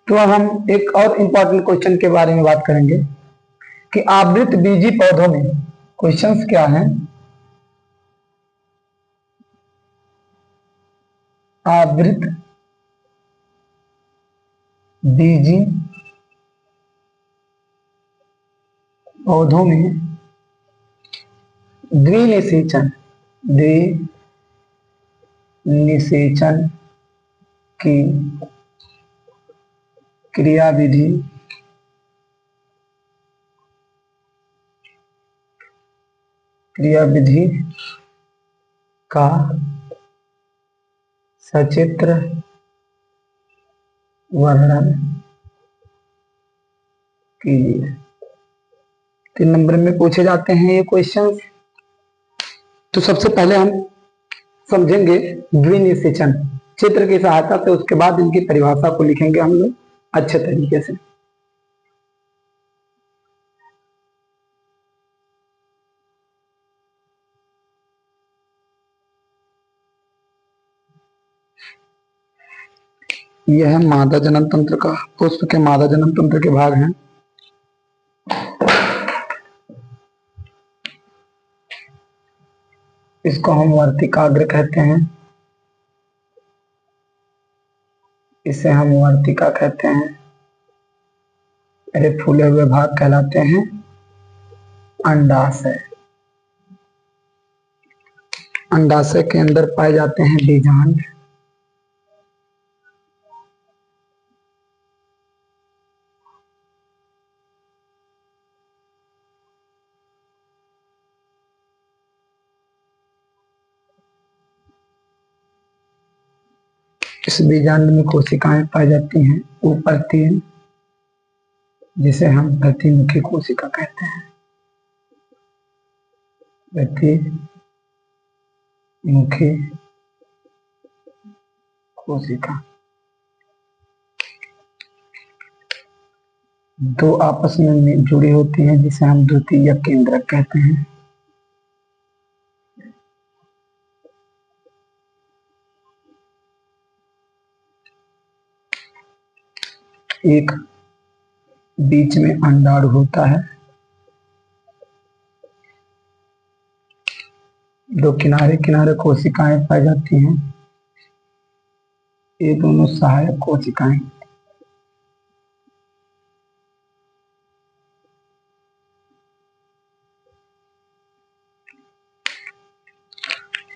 तो अब हम एक और इम्पोर्टेंट क्वेश्चन के बारे में बात करेंगे कि आवृत बीजी पौधों में क्वेश्चंस क्या हैं। आवृत बीजी पौधों में द्विनिषेचन की क्रियाविधि का सचित्र वर्णन कीजिए। 3 नंबर में पूछे जाते हैं ये क्वेश्चन। तो सबसे पहले हम समझेंगे द्विनिषेचन चित्र की सहायता से, उसके बाद इनकी परिभाषा को लिखेंगे हम लोग अच्छे तरीके से। यह मादा जनन तंत्र का, पुष्प के मादा जनन तंत्र के भाग हैं। इसको हम वर्तिकाग्र कहते हैं, इसे हम वर्तिका कहते हैं। अरे फूले हुए भाग कहलाते हैं अंडाशय। अंडाशय के अंदर पाए जाते हैं बीजांड। इस बीजांड में कोशिकाएं पाई जाती हैं ऊपर 3, जिसे हम प्रतिमुखी कोशिका कहते हैं। प्रतिमुखी कोशिका 2 आपस में जुड़ी होती हैं, जिसे हम द्वितीयक केंद्रक कहते हैं। एक बीच में अंडाणु होता है, 2 किनारे किनारे कोशिकाएं पाई जाती हैं। ये दोनों सहायक कोशिकाएं।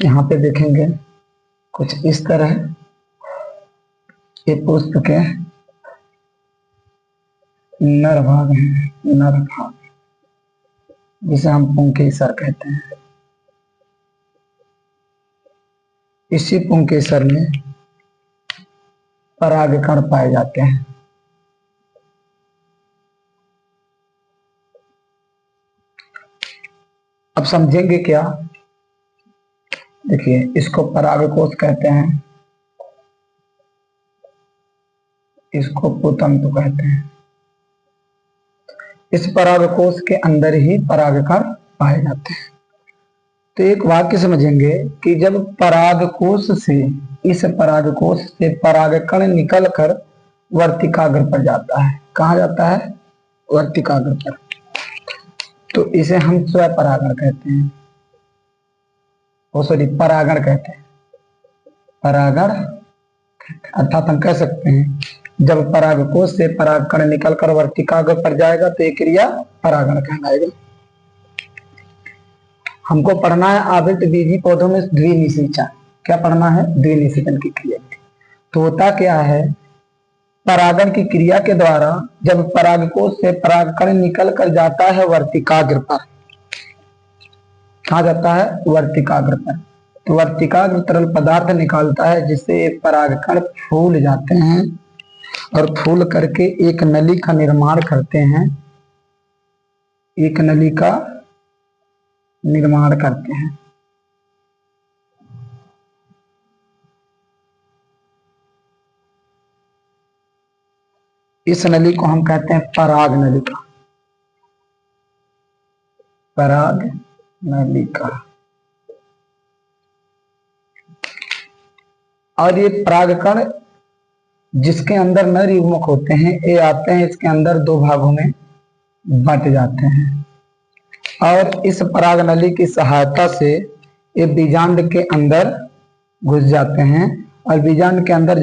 यहाँ पे देखेंगे कुछ इस तरह। ये पुष्प के नर भाग हैं, नर भाग, जिसे हम पुंकेसर कहते हैं। इसी पुंकेसर में परागकण पाए जाते हैं। अब समझेंगे क्या, देखिए इसको परागकोश कहते हैं, इसको पुतंतु कहते हैं। इस परागकोश के अंदर ही परागकण पाए जाते हैं। तो एक वाक्य समझेंगे कि जब परागकोश से, इस परागकोश से परागकण निकलकर वर्तिकाग्र पर जाता है। कहाँ जाता है? वर्तिकाग्र पर। तो इसे हम स्वपरागण कहते हैं, परागण कहते हैं। परागण अर्थात हम कह सकते हैं जब परागकोश से परागकण निकलकर वर्तिकाग्र पर जाएगा तो ये क्रिया परागण कहलाएगा। हमको पढ़ना है आवृत बीजी पौधों में द्विनिषेचन। क्या पढ़ना है? द्विनिषेचन की क्रिया। तो होता क्या है, परागण की क्रिया के द्वारा जब परागकोश से परागकण निकल कर जाता है वर्तिकाग्र पर, कहा जाता है? वर्तिकाग्र पर। तो वर्तिकाग्र तरल पदार्थ निकालता है, जिससे परागकण फूल जाते हैं और फूल करके एक नली का निर्माण करते हैं, एक नली का निर्माण करते हैं। इस नली को हम कहते हैं पराग नलिका। पराग नलिका। और ये परागकण जिसके अंदर नर युग्मक होते हैं ये आते हैं, इसके अंदर दो भागों में बंट जाते हैं और इस पराग नली की सहायता से ये बीजांड के अंदर घुस जाते हैं और बीजांड के अंदर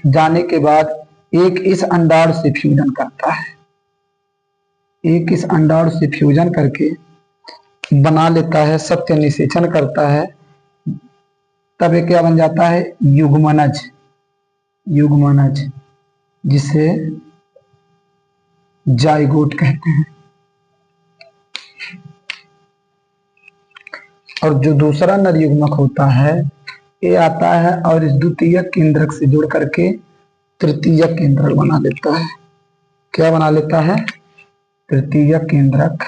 जाने के बाद एक इस अंडाणु से फ्यूजन करता है, एक इस अंडाणु से फ्यूजन करके बना लेता है, सत्य निषेचन करता है, तब ये क्या बन जाता है, युग्मनज। युग्मनज जिसे जाइगोट कहते हैं। और जो दूसरा नर युग्मक होता है ये आता है और इस द्वितीय केंद्रक से जुड़ करके तृतीय केंद्रक बना लेता है। क्या बना लेता है, तृतीय केंद्रक।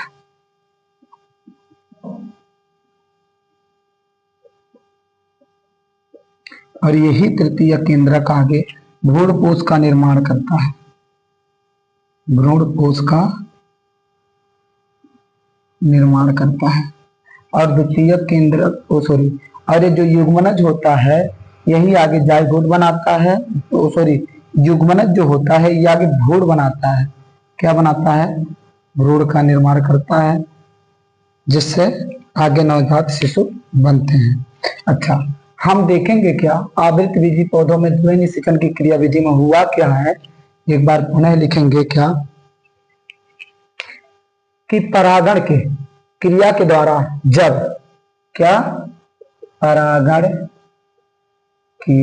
और यही तृतीय केंद्रक आगे भ्रूणपोष का निर्माण करता है, भ्रूणपोष का निर्माण करता है। और द्वितीय केंद्रक और ये जो युग्मनज होता है यही आगे जाइगोट बनाता है, युग्मनज जो होता है ये आगे भ्रूण बनाता है। क्या बनाता है, भ्रूण का निर्माण करता है जिससे आगे नवजात शिशु बनते हैं। अच्छा, हम देखेंगे क्या आवृत बीजी पौधों में द्वि निषेचन की क्रिया विधि में हुआ क्या है, एक बार पुनः लिखेंगे क्या कि परागण के क्रिया के द्वारा जब क्या परागण की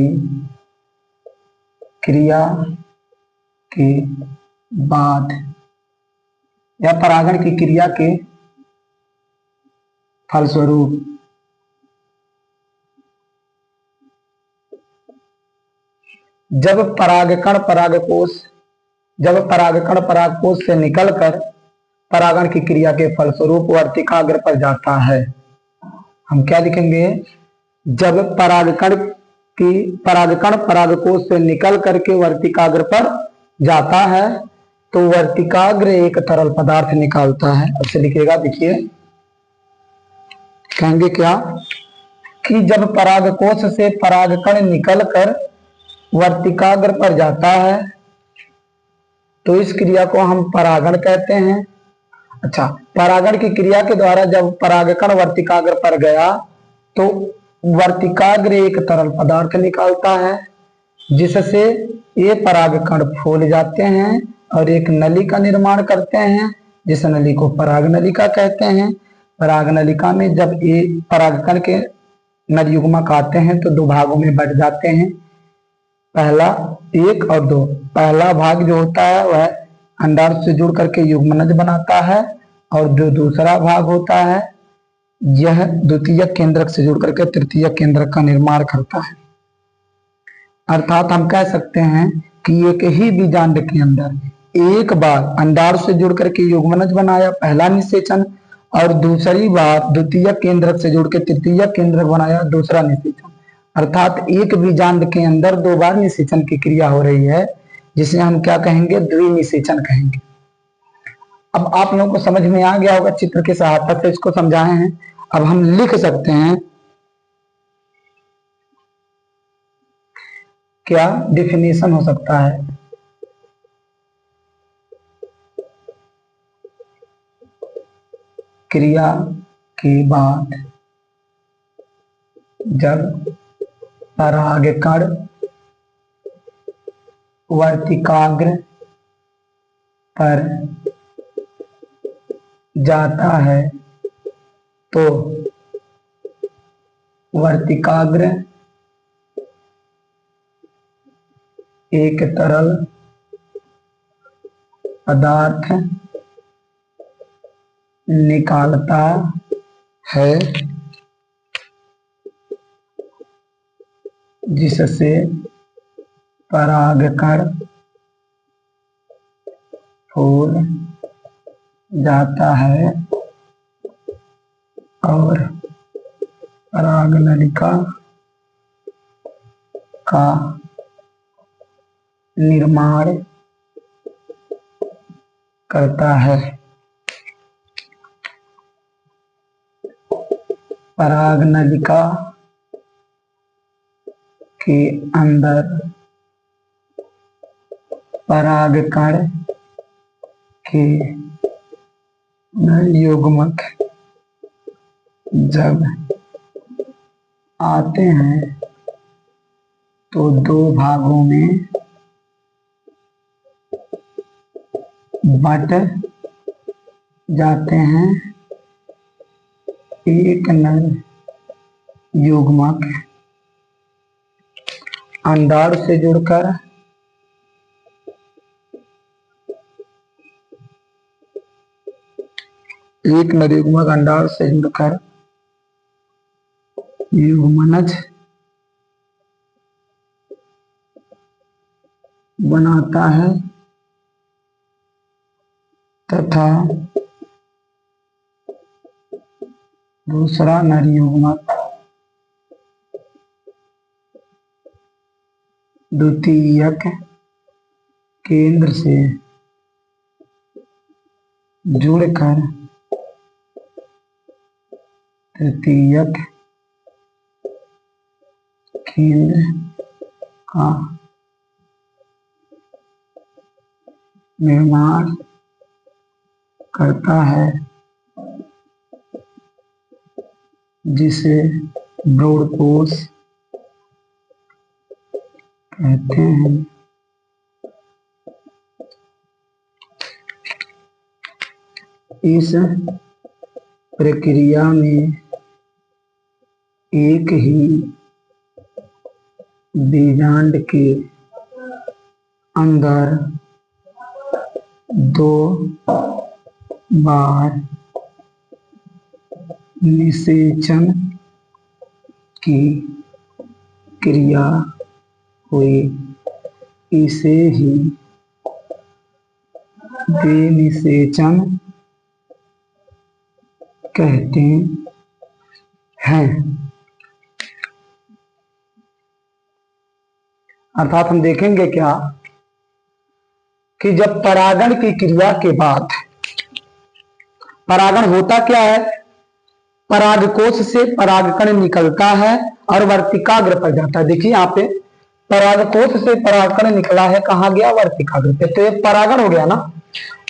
क्रिया के बाद या परागण की क्रिया के फलस्वरूप जब परागकण परागकोश से निकलकर परागण की क्रिया के फलस्वरूप वर्तिकाग्र पर जाता है। हम क्या लिखेंगे, जब परागकण परागकोश से निकल करके वर्तिकाग्र पर जाता है तो वर्तिकाग्र एक तरल पदार्थ निकालता है। अब से लिखिएगा, देखिए कहेंगे क्या कि जब परागकोश से परागकण निकलकर वर्तिकाग्र पर जाता है तो इस क्रिया को हम परागण कहते हैं। अच्छा, परागण की क्रिया के द्वारा जब परागकण वर्तिकाग्र पर गया तो वर्तिकाग्र एक तरल पदार्थ निकालता है जिससे ये परागकण फूल जाते हैं और एक नली का निर्माण करते हैं जिस नली को पराग नलिका कहते हैं। पराग नलिका में जब ये परागकण के नर युग्मक आते हैं तो दो भागों में बट जाते हैं, पहला एक और दो। पहला भाग जो होता है वह अंडाणु से जुड़ करके युग्मनज बनाता है और जो दूसरा भाग होता है यह द्वितीय केंद्रक से जुड़ करके तृतीय केंद्रक का निर्माण करता है। अर्थात हम कह सकते हैं कि एक ही बीजांड के अंदर एक बार अंडाणु से जुड़ करके युग्मनज बनाया पहला निषेचन और दूसरी बार द्वितीय केंद्रक से जुड़ के तृतीय केंद्रक बनाया दूसरा निषेचन। अर्थात एक बीजांड के अंदर दो बार निषेचन की क्रिया हो रही है जिसे हम क्या कहेंगे, द्विनिषेचन कहेंगे। अब आप लोगों को समझ में आ गया होगा, चित्र की सहायता से इसको समझाए हैं। अब हम लिख सकते हैं क्या डिफिनेशन हो सकता है, क्रिया के बाद जब परागकण वर्तिकाग्र पर जाता है तो वर्तिकाग्र एक तरल पदार्थ निकालता है जिससे परागकण फूल जाता है और पराग नलिका का निर्माण करता है। पराग नलिका के अंदर परागकण के नर युग्मक जब आते हैं तो दो भागों में बट जाते हैं। एक नर युग्मक अंडाणु से जुड़कर एक नर युग्मक अंडाणु से जुड़कर युग्मनज बनाता है तथा दूसरा नर युग्मक द्वितीयक केंद्र से जुड़कर तृतीयक केंद्र का निर्माण करता है, जिसे ब्रोडकोश कहते हैं। इस प्रक्रिया में एक ही बीजांड के अंदर दो बार निषेचन की क्रिया हुई। इसे ही द्विनिषेचन कहते हैं। अर्थात हम देखेंगे क्या कि जब परागण की क्रिया के बाद परागण होता क्या है, परागकोश से परागकण निकलता है और वर्तिकाग्र पर जाता है। देखिए यहाँ पे परागकोश से परागकण निकला है, कहाँ गया, वर्तिकाग्र पे। तो ये परागण हो गया ना।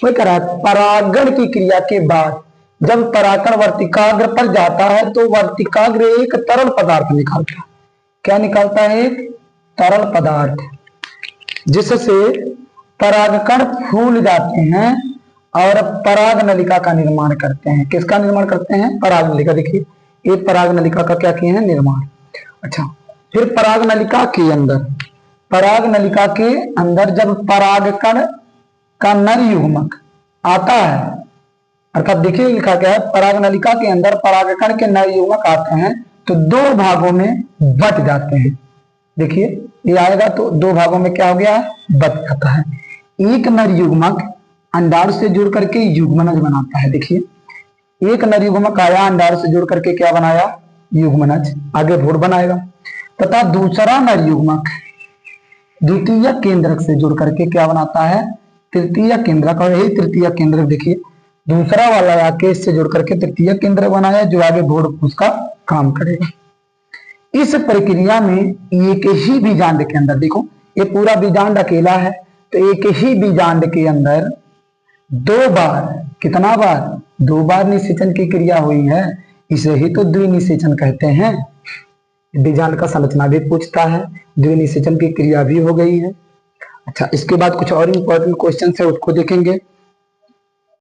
वही कह रहा है परागण की क्रिया के बाद जब परागकण वर्तिकाग्र पर जाता है तो वर्तिकाग्र एक तरल पदार्थ निकालता है। क्या निकालता है? एक तरल पदार्थ, जिससे परागकण फूल जाते हैं और पराग नलिका का निर्माण करते हैं। किसका निर्माण करते हैं? पराग नलिका। देखिए ये पराग नलिका का क्या किए हैं? निर्माण। अच्छा, फिर पराग नलिका के अंदर जब परागकण का नर युग्मक आता है, अर्थात देखिए लिखा क्या है, पराग नलिका के अंदर परागकण के नर युग्मक आते हैं तो दो भागों में बट जाते हैं। देखिए ये आएगा तो दो भागों में क्या हो गया है? बट जाता है। एक नर युग्मक अंडाणु से जुड़ करके युग्मनज बनाता है। देखिए एक नर युग्मक आया, अंडाणु से जुड़ करके क्या बनाया? युग्मनज। आगे भ्रूण बनाएगा। तथा दूसरा नर युग्मक द्वितीय केंद्रक से जुड़ करके क्या बनाता है? तृतीय केंद्रक। और यही तृतीय केंद्रक देखिए दूसरा वाला आके इससे जुड़ करके तृतीय केंद्रक बनाया, जो आगे भ्रूण उसका काम करेगा। इस प्रक्रिया में एक ही बीजांड के अंदर, देखो ये पूरा बीजांड अकेला है, तो एक ही बीजांड के अंदर दो बार, कितना बार? दो बार निषेचन की क्रिया हुई है, इसे ही तो द्विनिषेचन कहते हैं। बीजांड का संरचना भी पूछता है, द्विनिषेचन की क्रिया भी हो गई है। अच्छा, इसके बाद कुछ और इंपॉर्टेंट क्वेश्चन है, उसको देखेंगे।